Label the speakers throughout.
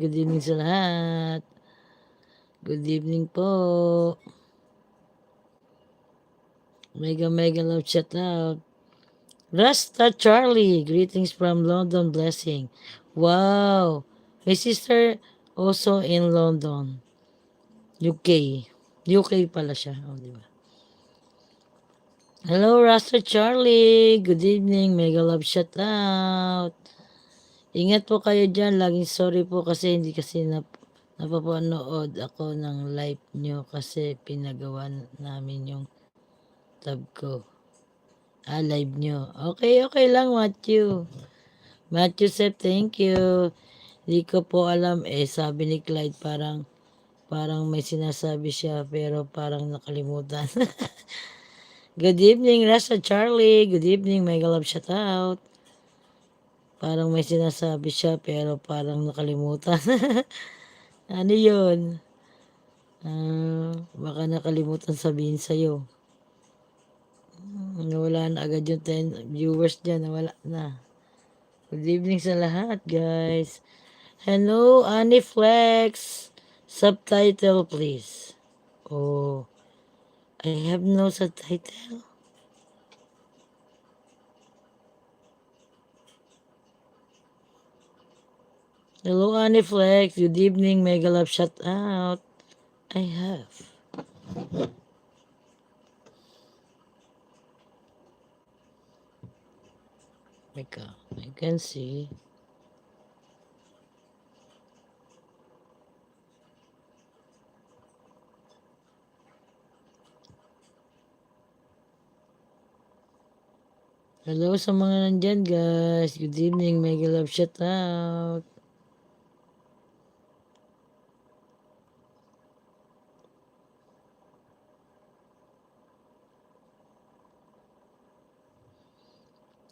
Speaker 1: Good evening sa lahat. Good evening po. Mega love shout out. Rasta Charlie, greetings from London, blessing. Wow, my sister also in London, UK. UK pala siya, di ba? Hello, Rasta Charlie. Good evening, mega love shout out. Ingat po kayo dyan. Laging sorry po kasi hindi kasi napapanood ako ng live nyo kasi pinagawa namin yung tab ko. Live nyo. Okay lang, Matthew. Matthew said, thank you. Hindi ko po alam sabi ni Clyde parang may sinasabi siya pero parang nakalimutan. Good evening, Rasa Charlie. Good evening, mega love shout out. Parang may sinasabi siya pero parang nakalimutan. Ano yun? Baka nakalimutan sabihin sa'yo. Nawala na agad yung 10 viewers dyan. Nawala na. Good evening sa lahat, guys. Hello, Annie Flex. Subtitle, please. Oh, I have no subtitle. Hello, Annie Flex. Good evening, mega love shout out. I have. Teka, I can see. Hello sa mga nandyan, guys. Good evening, mega love shout out.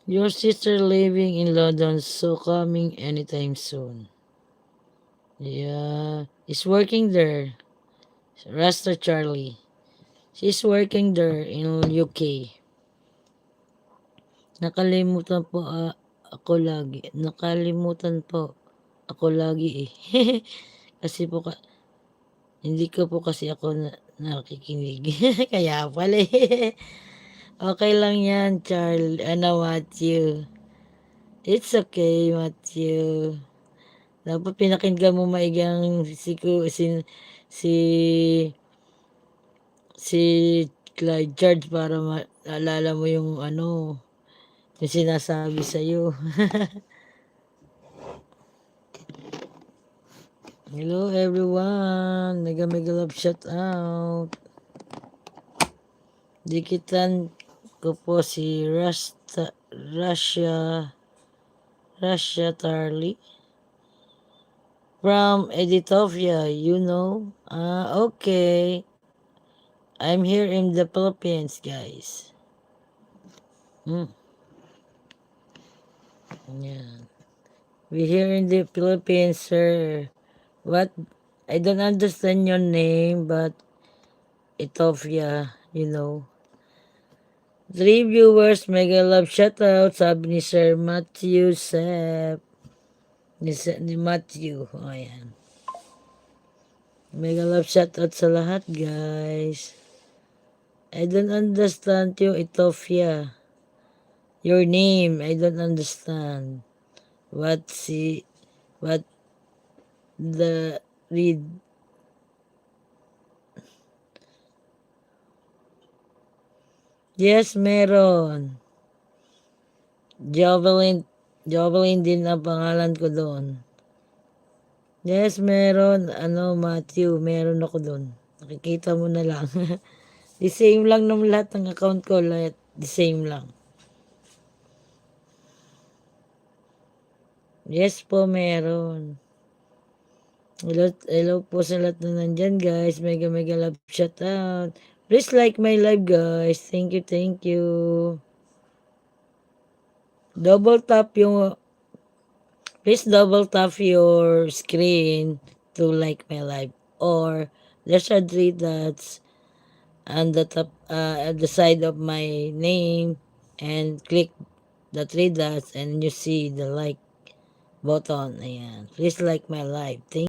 Speaker 1: Your sister living in London, so coming anytime soon. Yeah, is working there. Rasta Charlie. She's working there in UK. Nakalimutan po ako lagi. Nakalimutan po ako lagi eh. Kasi po hindi ko po kasi ako nakikinig. Kaya pala eh. Okay lang yan, Charlie. Matthew. It's okay, Matthew. Dapat pinakinggan mo maigang si si Clyde George para maalala mo yung yung sinasabi sa'yo. Hello everyone. Mega love shout out. Dikitan ko po si Russia Tarly from Editopia, you know. Okay. I'm here in the Philippines, guys. Yeah. We're here in the Philippines, sir. What? I don't understand your name, but Ethiopia, you know. 3 viewers, mega love shoutout, sabi ni Sir Matthew Sepp. Ni Matthew. O, ayan. Mega love shoutout sa lahat, guys. I don't understand yung Ethiopia. Your name, I don't understand. What the read. Yes, meron. Jovelyn din ang pangalan ko doon. Yes, meron. Matthew, meron ako doon. Nakikita mo na lang. The same lang ng lahat ng account ko. Lahat, the same lang. Yes po, meron. Hello po sa lahat na nandyan, guys. Mega love shout out. Please like my live, guys. Thank you. Please double tap your screen to like my live. Or there's a 3 dots on the top, at the side of my name, and click the 3 dots and you see the like button. Ayan. Please like my live. Thank